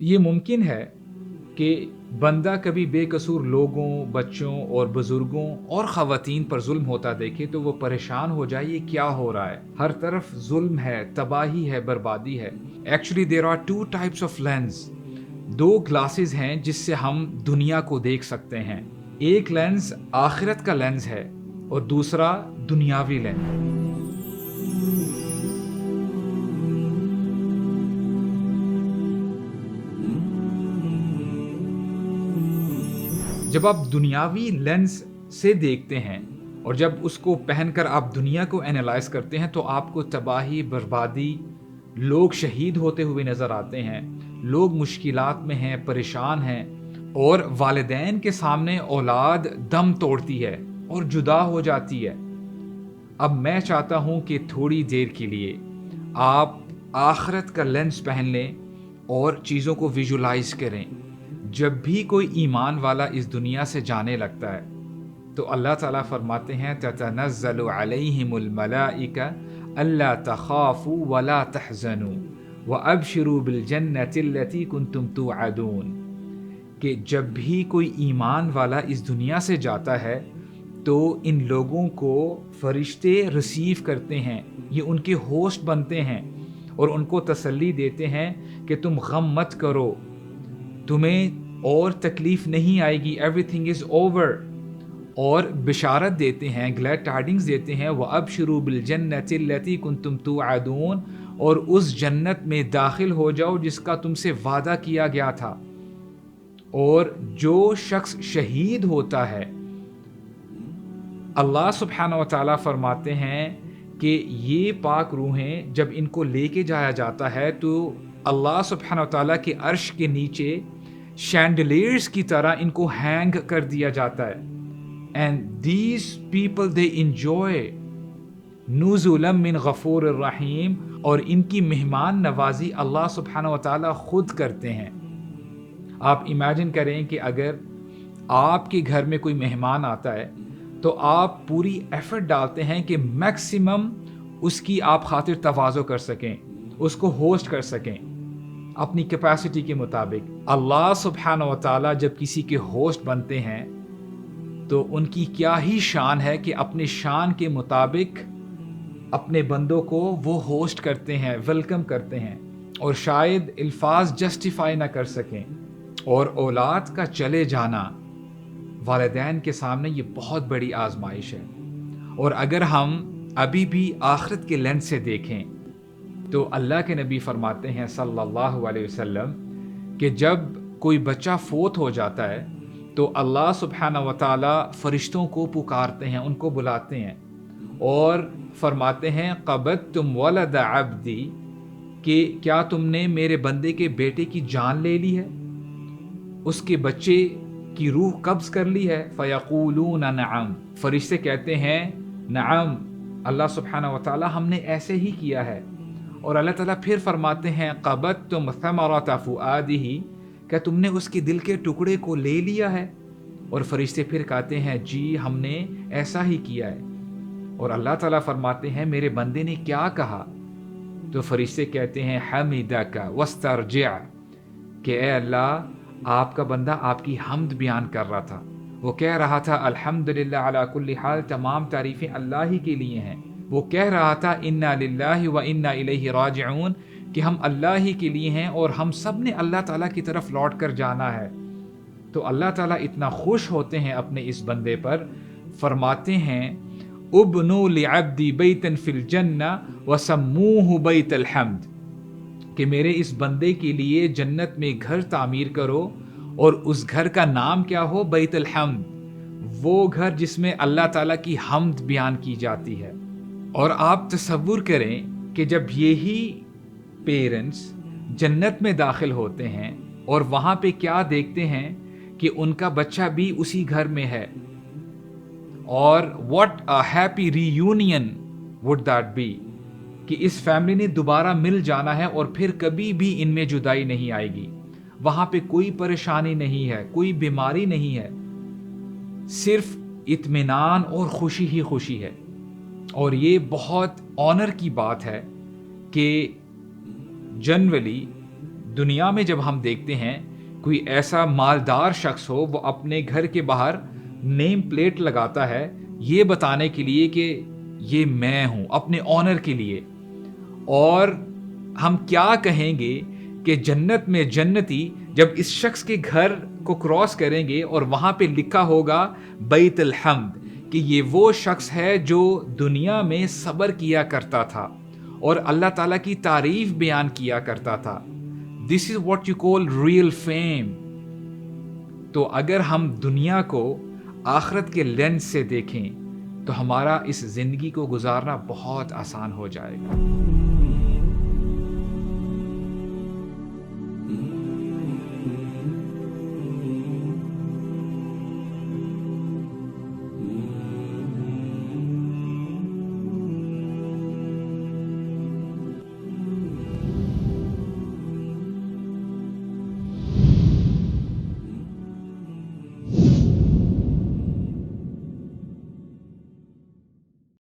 یہ ممکن ہے کہ بندہ کبھی بے قصور لوگوں، بچوں اور بزرگوں اور خواتین پر ظلم ہوتا دیکھے تو وہ پریشان ہو جائے، یہ کیا ہو رہا ہے، ہر طرف ظلم ہے، تباہی ہے، بربادی ہے۔ Actually there are two types of lens, دو گلاسز ہیں جس سے ہم دنیا کو دیکھ سکتے ہیں۔ ایک لینس آخرت کا لینس ہے اور دوسرا دنیاوی لینس۔ جب آپ دنیاوی لینس سے دیکھتے ہیں اور جب اس کو پہن کر آپ دنیا کو اینالائز کرتے ہیں تو آپ کو تباہی، بربادی، لوگ شہید ہوتے ہوئے نظر آتے ہیں، لوگ مشکلات میں ہیں، پریشان ہیں، اور والدین کے سامنے اولاد دم توڑتی ہے اور جدا ہو جاتی ہے۔ اب میں چاہتا ہوں کہ تھوڑی دیر کے لیے آپ آخرت کا لینس پہن لیں اور چیزوں کو ویژولائز کریں۔ جب بھی کوئی ایمان والا اس دنیا سے جانے لگتا ہے تو اللہ تعالیٰ فرماتے ہیں تتنزل علیہم الملائکہ الا تخافوا ولا تحزنوا وابشروا بالجنۃ التی کنتم توعدون، کہ جب بھی کوئی ایمان والا اس دنیا سے جاتا ہے تو ان لوگوں کو فرشتے ریسیو کرتے ہیں، یہ ان کے ہوسٹ بنتے ہیں اور ان کو تسلی دیتے ہیں کہ تم غم مت کرو، تمہیں اور تکلیف نہیں آئے گی، ایوری تھنگ از اوور، اور بشارت دیتے ہیں، گلیڈ ٹائڈنگز دیتے ہیں، وَأَبْشِرُوا بِالْجَنَّةِ الَّتِي كُنْتُمْ تُوعَدُونَ، اور اس جنت میں داخل ہو جاؤ جس کا تم سے وعدہ کیا گیا تھا۔ اور جو شخص شہید ہوتا ہے، اللہ سبحانہ و تعالیٰ فرماتے ہیں کہ یہ پاک روحیں جب ان کو لے کے جایا جاتا ہے تو اللہ سبحانہ و تعالیٰ کے عرش کے نیچے شینڈلیئرز کی طرح ان کو ہینگ کر دیا جاتا ہے۔ And these people they enjoy نزلا من غفور الرحیم، اور ان کی مہمان نوازی اللہ سبحانہ و تعالیٰ خود کرتے ہیں۔ آپ امیجن کریں کہ اگر آپ کے گھر میں کوئی مہمان آتا ہے تو آپ پوری ایفرٹ ڈالتے ہیں کہ میکسیمم اس کی آپ خاطر تواضع کر سکیں، اس کو ہوسٹ کر سکیں اپنی کیپیسٹی کے مطابق۔ اللہ سبحانہ و تعالیٰ جب کسی کے ہوسٹ بنتے ہیں تو ان کی کیا ہی شان ہے کہ اپنے شان کے مطابق اپنے بندوں کو وہ ہوسٹ کرتے ہیں، ویلکم کرتے ہیں، اور شاید الفاظ جسٹیفائی نہ کر سکیں۔ اور اولاد کا چلے جانا والدین کے سامنے یہ بہت بڑی آزمائش ہے، اور اگر ہم ابھی بھی آخرت کے لینس سے دیکھیں تو اللہ کے نبی فرماتے ہیں صلی اللہ علیہ وسلم کہ جب کوئی بچہ فوت ہو جاتا ہے تو اللہ سبحانہ و تعالیٰ فرشتوں کو پکارتے ہیں، ان کو بلاتے ہیں اور فرماتے ہیں قبضتم ولد عبدی، کہ کیا تم نے میرے بندے کے بیٹے کی جان لے لی ہے، اس کے بچے کی روح قبض کر لی ہے؟ فیقولون نعم، فرشتے کہتے ہیں نعم اللہ سبحانہ و تعالیٰ ہم نے ایسے ہی کیا ہے۔ اور اللہ تعالیٰ پھر فرماتے ہیں قبضتم ثمرۃ فؤادہ، کیا تم نے اس کے دل کے ٹکڑے کو لے لیا ہے؟ اور فرشتے پھر کہتے ہیں جی ہم نے ایسا ہی کیا ہے۔ اور اللہ تعالیٰ فرماتے ہیں میرے بندے نے کیا کہا؟ تو فرشتے کہتے ہیں حمدک واسترجع، کہ اے اللہ آپ کا بندہ آپ کی حمد بیان کر رہا تھا، وہ کہہ رہا تھا الحمدللہ علی کل حال، تمام تعریفیں اللہ ہی کے لیے ہیں، وہ کہہ رہا تھا انا للہ و انا الیہ راجعون، کہ ہم اللہ ہی کے لیے ہیں اور ہم سب نے اللہ تعالیٰ کی طرف لوٹ کر جانا ہے۔ تو اللہ تعالیٰ اتنا خوش ہوتے ہیں اپنے اس بندے پر، فرماتے ہیں ابنوا لعبدی بیتا فی الجنہ وسموہ بیت الحمد، کہ میرے اس بندے کے لیے جنت میں گھر تعمیر کرو اور اس گھر کا نام کیا ہو؟ بیت الحمد، وہ گھر جس میں اللہ تعالیٰ کی حمد بیان کی جاتی ہے۔ اور آپ تصور کریں کہ جب یہی پیرنٹس جنت میں داخل ہوتے ہیں اور وہاں پہ کیا دیکھتے ہیں کہ ان کا بچہ بھی اسی گھر میں ہے، اور what a happy reunion would that be، کہ اس فیملی نے دوبارہ مل جانا ہے اور پھر کبھی بھی ان میں جدائی نہیں آئے گی، وہاں پہ کوئی پریشانی نہیں ہے، کوئی بیماری نہیں ہے، صرف اطمینان اور خوشی ہی خوشی ہے۔ اور یہ بہت آنر کی بات ہے کہ جنرلی دنیا میں جب ہم دیکھتے ہیں کوئی ایسا مالدار شخص ہو، وہ اپنے گھر کے باہر نیم پلیٹ لگاتا ہے یہ بتانے کے لیے کہ یہ میں ہوں، اپنے آنر کے لیے. اور ہم کیا کہیں گے کہ جنت میں جنتی جب اس شخص کے گھر کو کراس کریں گے اور وہاں پہ لکھا ہوگا بیت الحمد، کہ یہ وہ شخص ہے جو دنیا میں صبر کیا کرتا تھا اور اللہ تعالیٰ کی تعریف بیان کیا کرتا تھا. This is what you call real fame. تو اگر ہم دنیا کو آخرت کے لینس سے دیکھیں تو ہمارا اس زندگی کو گزارنا بہت آسان ہو جائے گا.